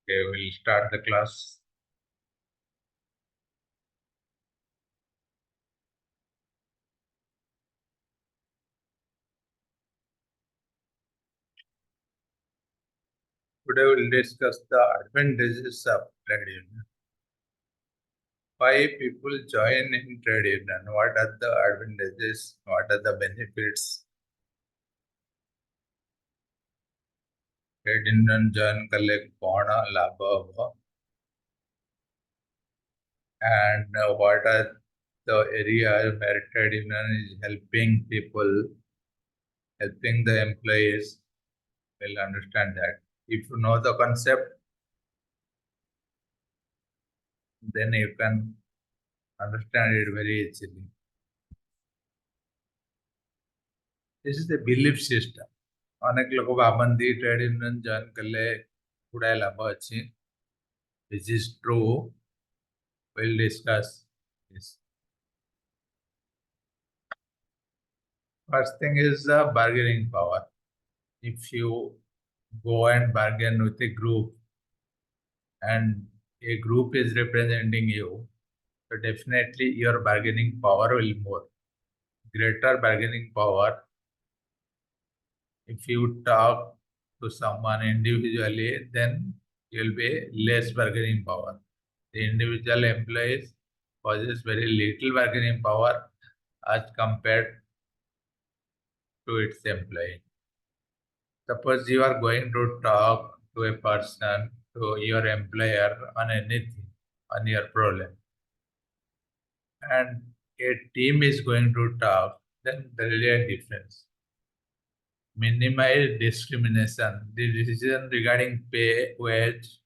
Okay, we'll start the class. Today we'll discuss the advantages of trade union. Why people join in trade union? What are the advantages? What are the benefits? Trade union join करले कौन लाभ होगा? And what are the areas where trade union is helping people, helping the employees? Will understand that. If you know the concept, then you can understand it very easily. This is the belief system. ଅନେକ ଲୋକ ଭାବନ୍ତି trade union join କଲେ ଗୁଡ଼ାଏ ଲାଭ ଅଛି. This is true. We'll discuss this. First thing is the bargaining power. If you go and bargain with a group and a group is representing you, so definitely your bargaining power will more. Greater bargaining power. If you talk to someone individually, then you'll be less bargaining power. The individual employees possess very little bargaining power as compared to its employee. Suppose you are going to talk to a person, to your employer on anything, on your problem, and a team is going to talk, then there is a difference. Minimize discrimination. The decision regarding pay, wage,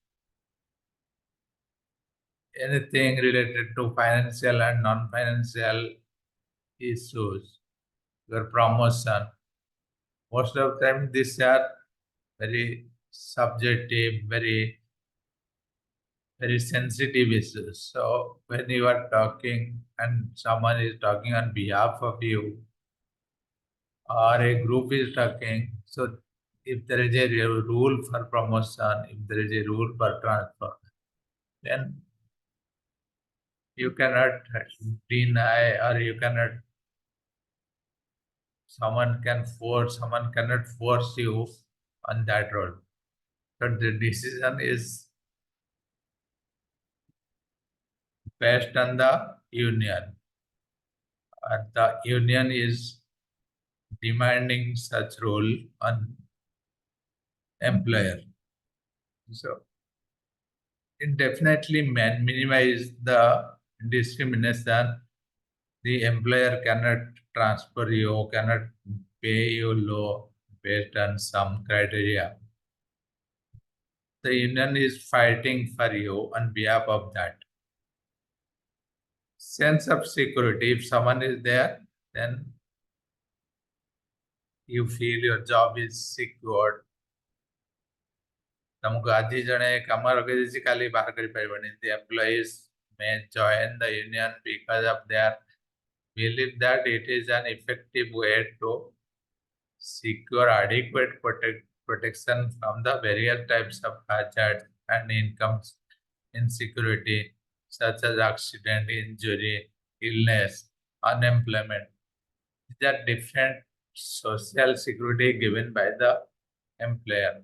anything related to financial and non-financial issues, your promotion. Most of the time, these are very subjective, very sensitive issues. So when you are talking and someone is talking on behalf of you, or a group is talking, so if there is a rule for promotion, if there is a rule for transfer, then you cannot deny, or you cannot, someone cannot force you on that role. But the decision is based on the union, or the union is demanding such role on employer. So it definitely minimize the discrimination. The employer cannot transfer you, cannot pay you low based on some criteria. The union is fighting for you on behalf of that. Sense of security. If someone is there, then you feel your job is secured. तुमको आज जड़े कम रखी खाली बाहर कर the employees may join the union because of their belief that it is an effective way to secure adequate protection from the various types of hazards and incomes insecurity such as accident, injury, illness, unemployment. These are different social security given by the employer,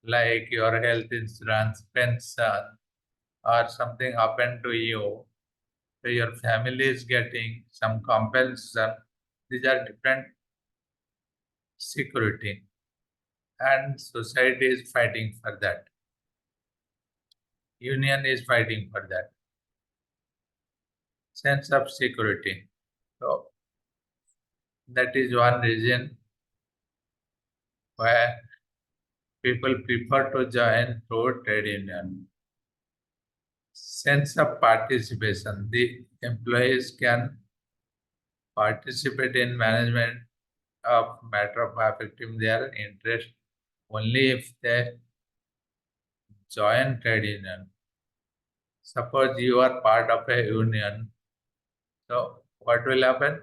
like your health insurance, pension, or something happened to you, so your family is getting some compensation. These are different security, and society is fighting for that. Union is fighting for that sense of security. So that is one reason why people prefer to join through trade union. Sense of participation. The employees can participate in management of matter of affecting their interest only if they join trade union. Suppose you are part of a union, so what will happen?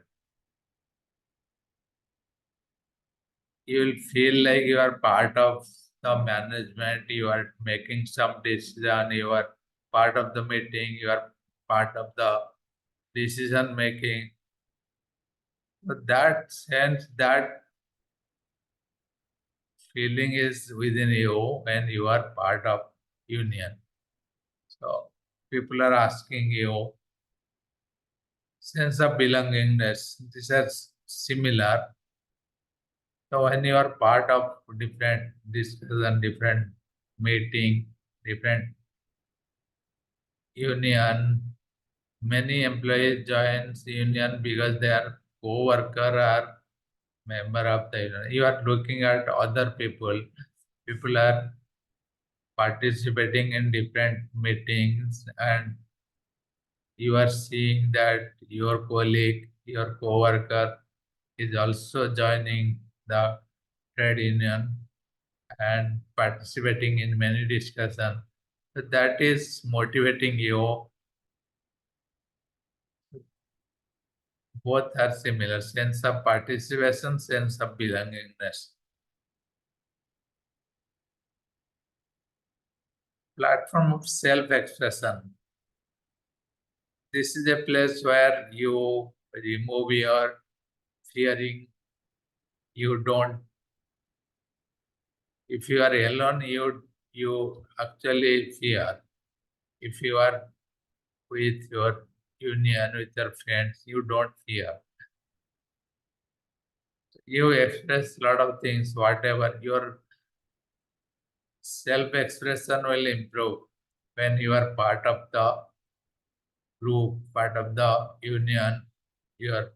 You will feel like you are part of the management, you are making some decision, you are part of the meeting, you are part of the decision making. So that sense, that feeling is within you when you are part of union. So people are asking you sense of belongingness. These are similar. So when you are part of different discussion, different meeting, different union, many employees joins union because their co-worker or member of the union. You are looking at other people. People are participating in different meetings, and you are seeing that your colleague, your co-worker is also joining the trade union and participating in many discussions. So that is motivating you. Both are similar, sense of participation, sense of belongingness. Platform of self-expression. This is a place where you remove your fearing. You don't, if you are alone, you actually fear. If you are with your union, with your friends, you don't fear. You express a lot of things, whatever your self-expression will improve when you are part of the group, part of the union, your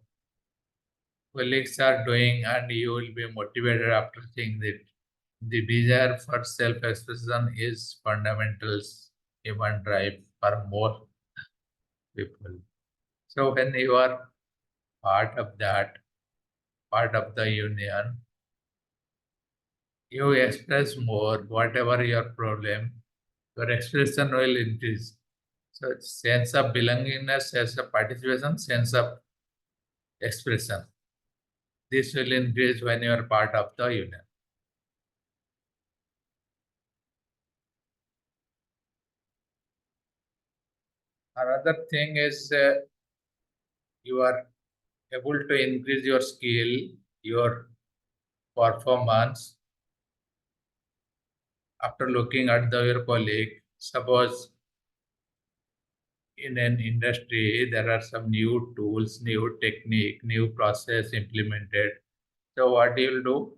colleagues are doing, and you will be motivated after seeing that. The desire for self-expression is fundamental human drive for more people. So when you are part of that, part of the union, you express more, whatever your problem, your expression will increase. So sense of belongingness, sense of participation, sense of expression. This will increase when you are part of the union. Another thing is you are able to increase your skill, your performance after looking at your colleague. Suppose in an industry there are some new tools, new technique, new process implemented. So what you'll do?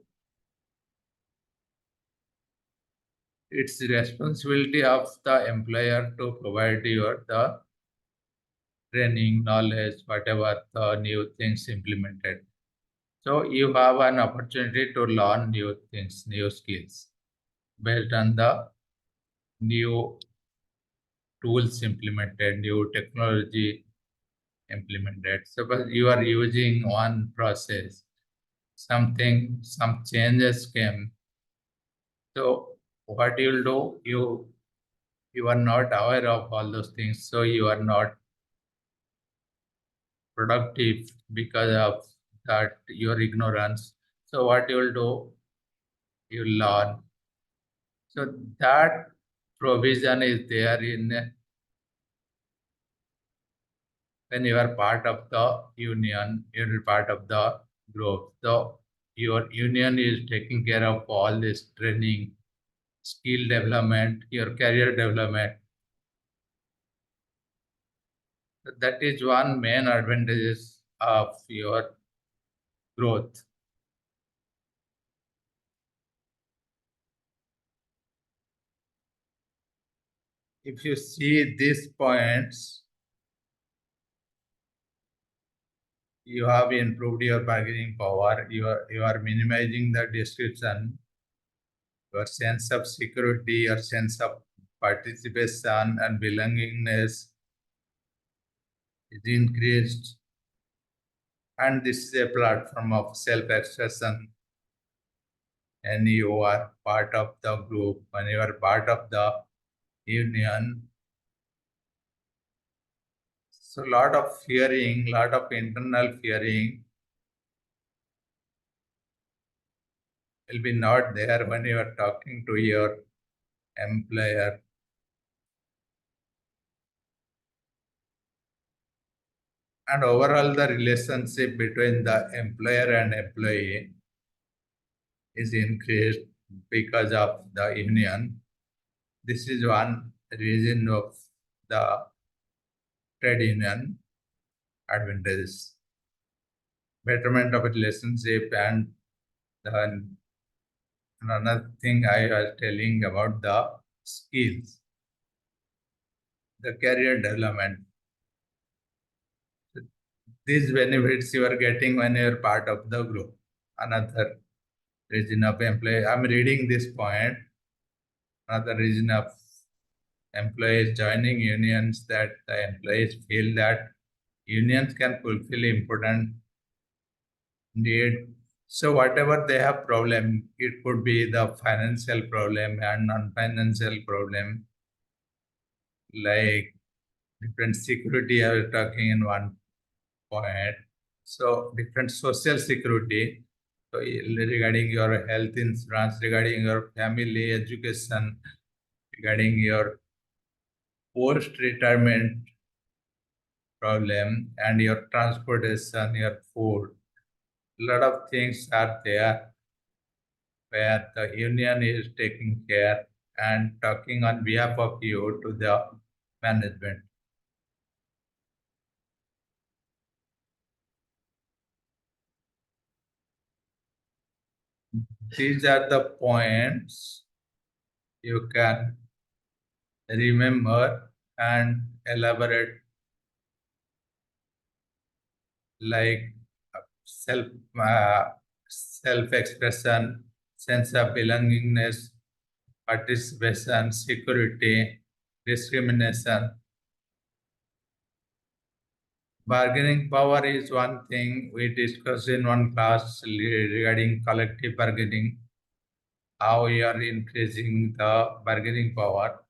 It's the responsibility of the employer to provide you the training, knowledge, whatever the new things implemented. So you have an opportunity to learn new things, new skills based on the new tools implemented, new technology implemented. Suppose you are using one process, something, some changes came. So what you'll do, you are not aware of all those things, so you are not productive because of that your ignorance. So what you'll do, you learn. So that provision is there in when you are part of the union, you're part of the group. So your union is taking care of all this training, skill development, your career development. So that is one main advantages of your growth. If you see these points, you have improved your bargaining power, you are minimizing the description, your sense of security, your sense of participation and belongingness is increased, and this is a platform of self-expression, and you are part of the group, when you are part of the union. So lot of fearing, lot of internal fearing will be not there when you are talking to your employer. And overall, the relationship between the employer and employee is increased because of the union. This is one reason of the trade union advantages. Betterment of relationship and the another thing I was telling about the skills, the career development. These benefits you are getting when you are part of the group. Another reason of employee, I'm reading this point. Another reason of employees joining unions that the employees feel that unions can fulfill important need. So whatever they have problem, it could be the financial problem and non-financial problem, like different security I was talking in one point. So different social security. So regarding your health insurance, regarding your family education, regarding your post-retirement problem and your transportation, your food. A lot of things are there where the union is taking care and talking on behalf of you to the management. These are the points you can remember and elaborate, like self uh, self expression, sense of belongingness, participation, security, discrimination. Bargaining power is one thing we discussed in one class regarding collective bargaining, how we are increasing the bargaining power,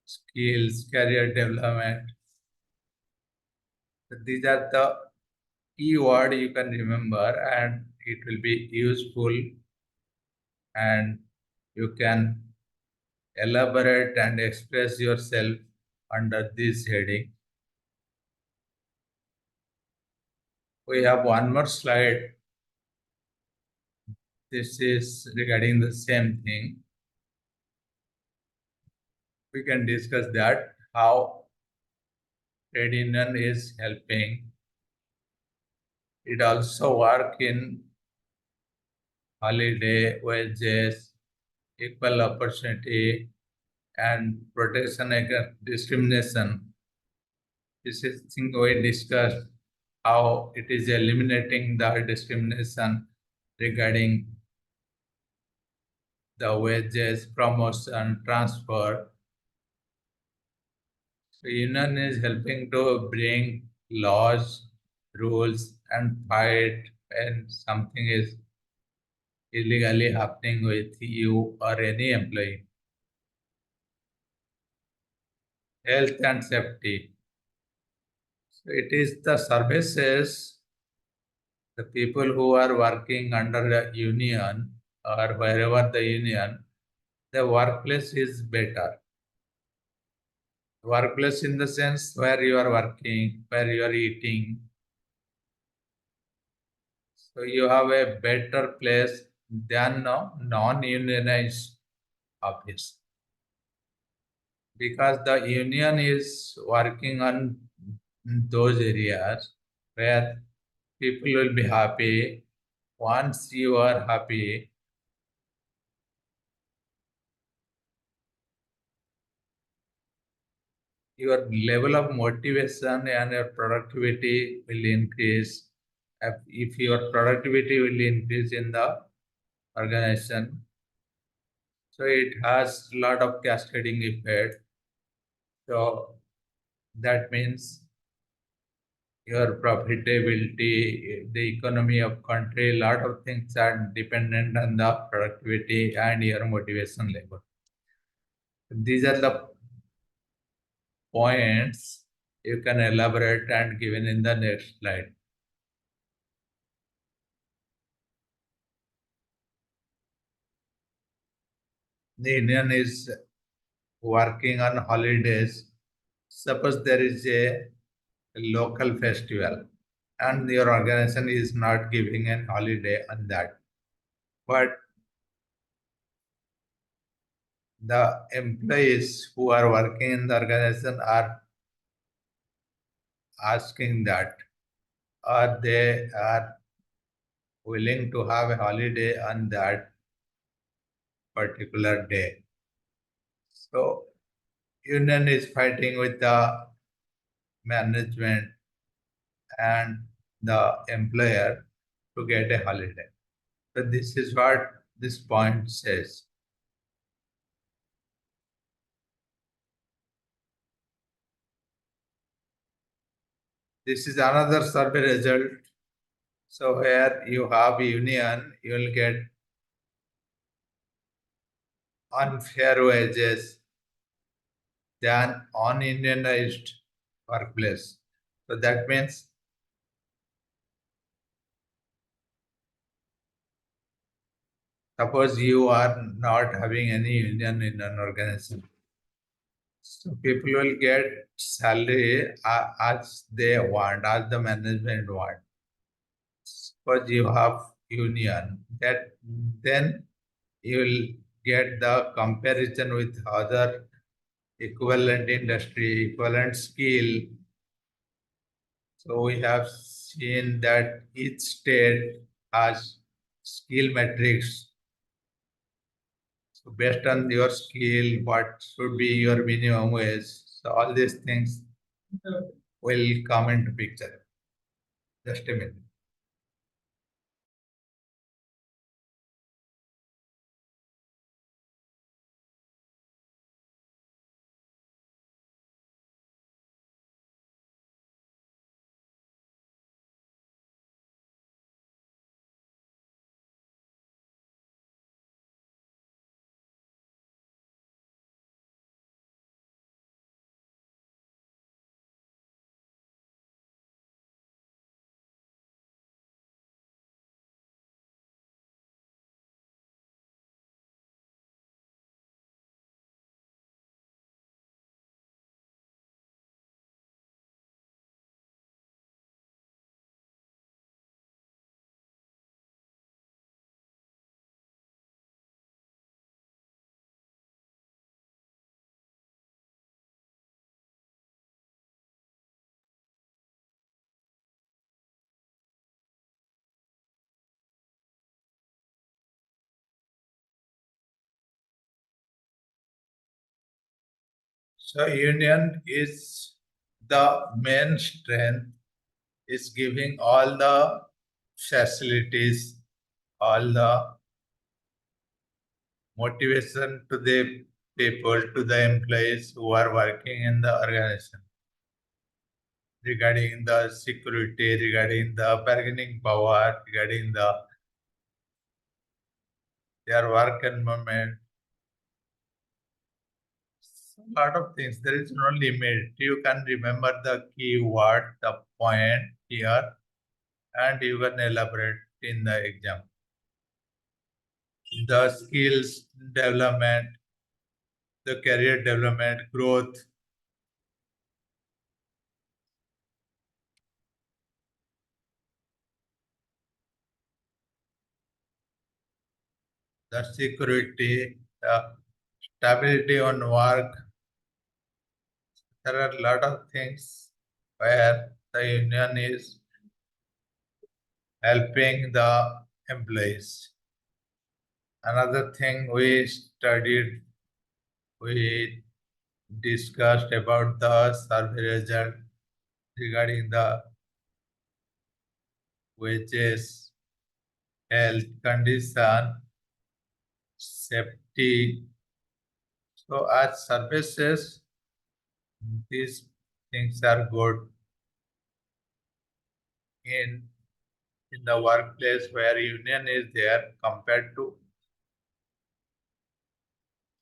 skills, career development. These are the key word you can remember and it will be useful and you can elaborate and express yourself under this heading. We have one more slide. This is regarding the same thing. We can discuss that, how trade union is helping. It also work in holiday, wages, equal opportunity, and protection against discrimination. This is thing we discussed, how it is eliminating the discrimination regarding the wages, promotion, transfer. So union is helping to bring laws, rules, and fight when something is illegally happening with you or any employee. Health and safety. So it is the services, the people who are working under the union or wherever the union, the workplace is better. Workplace in the sense where you are working, where you are eating. So you have a better place than a non-unionized office because the union is working on those areas where people will be happy. Once you are happy, your level of motivation and your productivity will increase. If your productivity will increase in the organization, so it has a lot of cascading effect. So that means your profitability, the economy of country, a lot of things are dependent on the productivity and your motivation level. These are the points you can elaborate and given in the next slide. the union is working on holidays. Suppose there is a local festival and your organization is not giving an holiday on that. But the employees who are working in the organization are asking that, or they are willing to have a holiday on that particular day. So union is fighting with the management and the employer to get a holiday. So this is what this point says. This is another survey result. So where you have union, you will get unfair wages than ununionized workplace. So that means suppose you are not having any union in an organization. So people will get salary as they want, as the management want. Suppose you have union, that then you will get the comparison with other equivalent industry, equivalent skill. So we have seen that each state has skill metrics. So based on your skill, what should be your minimum wage? So all these things will come into picture. Just a minute. So union is the main strength, is giving all the facilities, all the motivation to the people, to the employees who are working in the organization regarding the security, regarding the bargaining power, regarding their work environment. A lot of things. There is no limit. You can remember the keyword, the point here, and you can elaborate in the exam. The skills development, the career development, growth, the security, the stability on work. There are a lot of things where the union is helping the employees. Another thing we studied, we discussed about the survey result regarding the wages, health condition, safety. So as services, these things are good in in the workplace where union is there compared to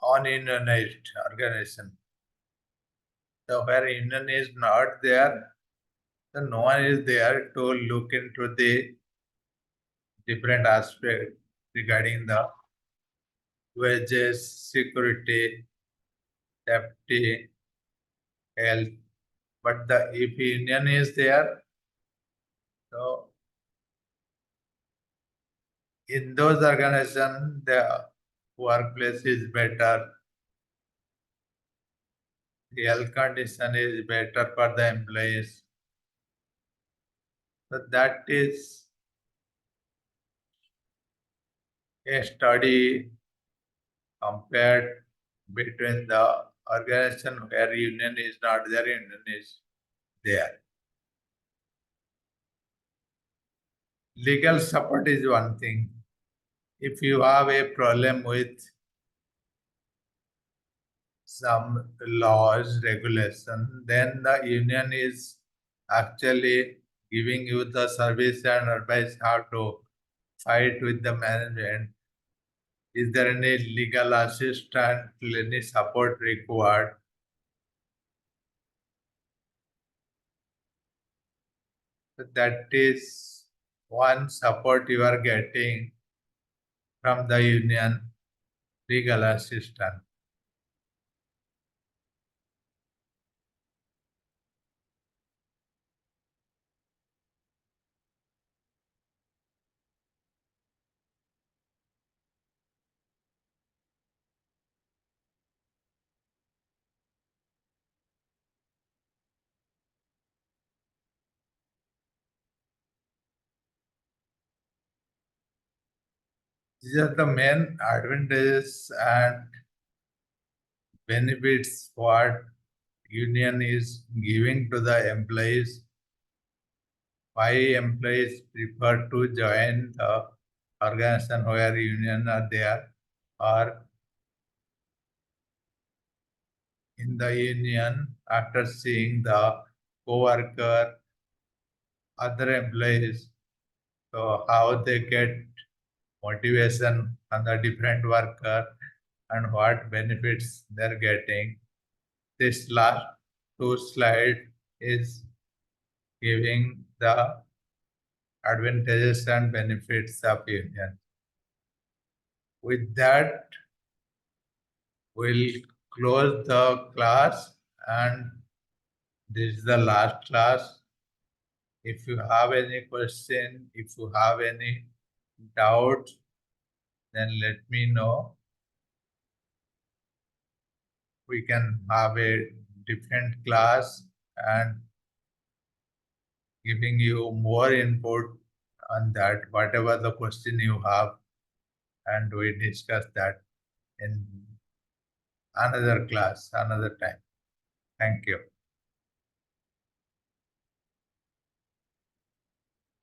ununionized organization. So where union is not there, then no one is there to look into the different aspect regarding the wages, security, safety, health. But if union is there, so in those organizations, the workplace is better, the health condition is better for the employees. So that is a study compared between the organization where union is not there, union is there. Legal support is one thing. If you have a problem with some laws, regulation, then the union is actually giving you the service and advice how to fight with the management. Is there any legal assistance, any support required? So that is one support you are getting from the union, legal assistance. These are the main advantages and benefits what union is giving to the employees. Why employees prefer to join the organization where union are there, or in the union after seeing the co-worker, other employees, so how they get motivation on the different worker and what benefits they're getting. This last two slide is giving the advantages and benefits of union. With that, we'll close the class, and this is the last class. If you have any question, if you have any doubt, then let me know. We can have a different class and giving you more input on that, whatever the question you have, and we discuss that in another class, another time. Thank you.